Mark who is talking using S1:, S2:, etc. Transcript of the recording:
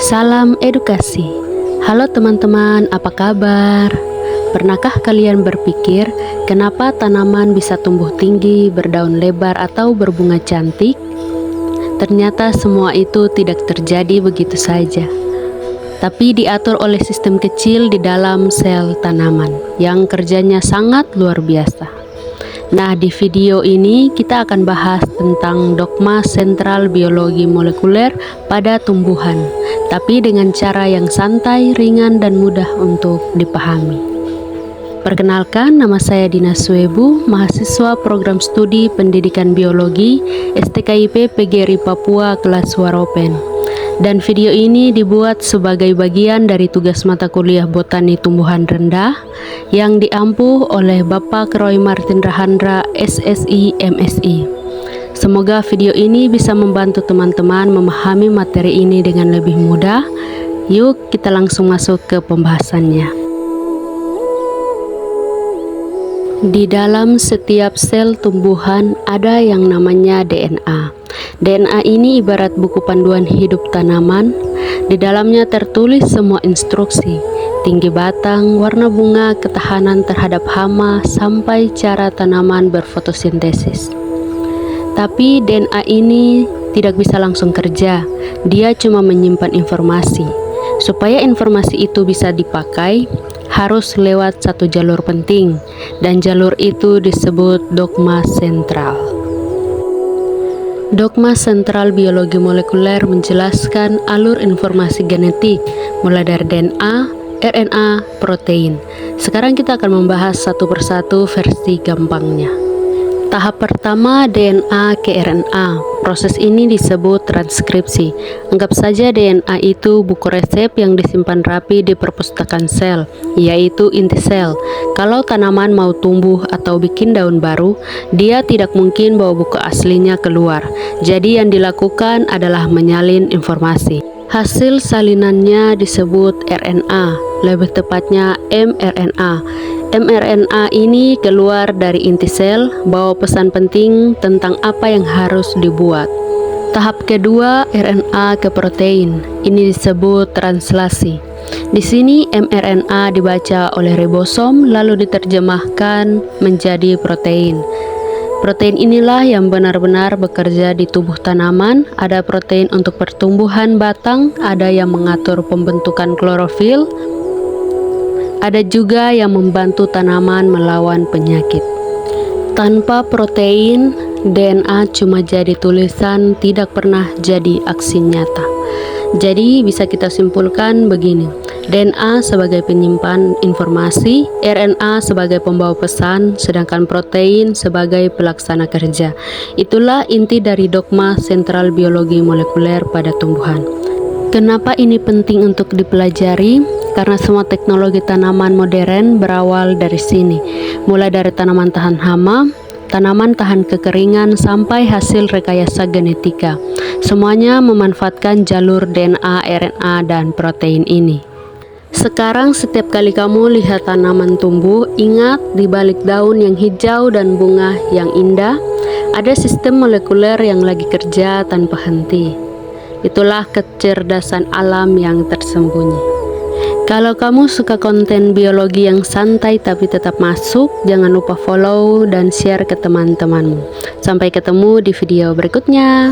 S1: Salam edukasi. Halo teman-teman, apa kabar? Pernahkah kalian berpikir kenapa tanaman bisa tumbuh tinggi, berdaun lebar, atau berbunga cantik? Ternyata semua itu tidak terjadi begitu saja, tapi diatur oleh sistem kecil di dalam sel tanaman yang kerjanya sangat luar biasa. Nah, di video ini kita akan bahas tentang dogma sentral biologi molekuler pada tumbuhan, tapi dengan cara yang santai, ringan, dan mudah untuk dipahami. Perkenalkan, nama saya Dina Suebu, mahasiswa program studi pendidikan biologi STKIP PGRI Papua kelas Waropen. Dan video ini dibuat sebagai bagian dari tugas mata kuliah Botani Tumbuhan Rendah yang diampu oleh Bapak Roy Martin Rahandra, SSI MSI. Semoga video ini bisa membantu teman-teman memahami materi ini dengan lebih mudah. Yuk kita langsung masuk ke pembahasannya. Di dalam setiap sel tumbuhan ada yang namanya DNA. DNA ini ibarat buku panduan hidup tanaman. Di dalamnya tertulis semua instruksi, tinggi batang, warna bunga, ketahanan terhadap hama, sampai cara tanaman berfotosintesis. Tapi DNA ini tidak bisa langsung kerja. Dia cuma menyimpan informasi. Supaya informasi itu bisa dipakai, harus lewat satu jalur penting, dan jalur itu disebut dogma sentral. Dogma sentral biologi molekuler menjelaskan alur informasi genetik, mulai dari DNA, RNA, protein. Sekarang kita akan membahas satu persatu versi gampangnya. Tahap pertama, DNA ke RNA. Proses ini disebut transkripsi. Anggap saja DNA itu buku resep yang disimpan rapi di perpustakaan sel, yaitu inti sel. Kalau tanaman mau tumbuh atau bikin daun baru, dia tidak mungkin bawa buku aslinya keluar. Jadi yang dilakukan adalah menyalin informasi. Hasil salinannya disebut RNA, lebih tepatnya mRNA. mRNA ini keluar dari inti sel, bawa pesan penting tentang apa yang harus dibuat. Tahap kedua, RNA ke protein. Ini disebut translasi. Di sini mRNA dibaca oleh ribosom lalu diterjemahkan menjadi protein. Protein inilah yang benar-benar bekerja di tubuh tanaman. Ada protein untuk pertumbuhan batang, ada yang mengatur pembentukan klorofil, ada juga yang membantu tanaman melawan penyakit. Tanpa protein, DNA cuma jadi tulisan, tidak pernah jadi aksi nyata. Jadi bisa kita simpulkan begini, DNA sebagai penyimpan informasi, RNA sebagai pembawa pesan, sedangkan protein sebagai pelaksana kerja. Itulah inti dari dogma sentral biologi molekuler pada tumbuhan. Kenapa ini penting untuk dipelajari? Karena semua teknologi tanaman modern berawal dari sini. Mulai dari tanaman tahan hama, tanaman tahan kekeringan, sampai hasil rekayasa genetika. Semuanya memanfaatkan jalur DNA, RNA, dan protein ini. Sekarang setiap kali kamu lihat tanaman tumbuh, ingat di balik daun yang hijau dan bunga yang indah, ada sistem molekuler yang lagi kerja tanpa henti. Itulah kecerdasan alam yang tersembunyi. Kalau kamu suka konten biologi yang santai tapi tetap masuk, jangan lupa follow dan share ke teman-temanmu. Sampai ketemu di video berikutnya.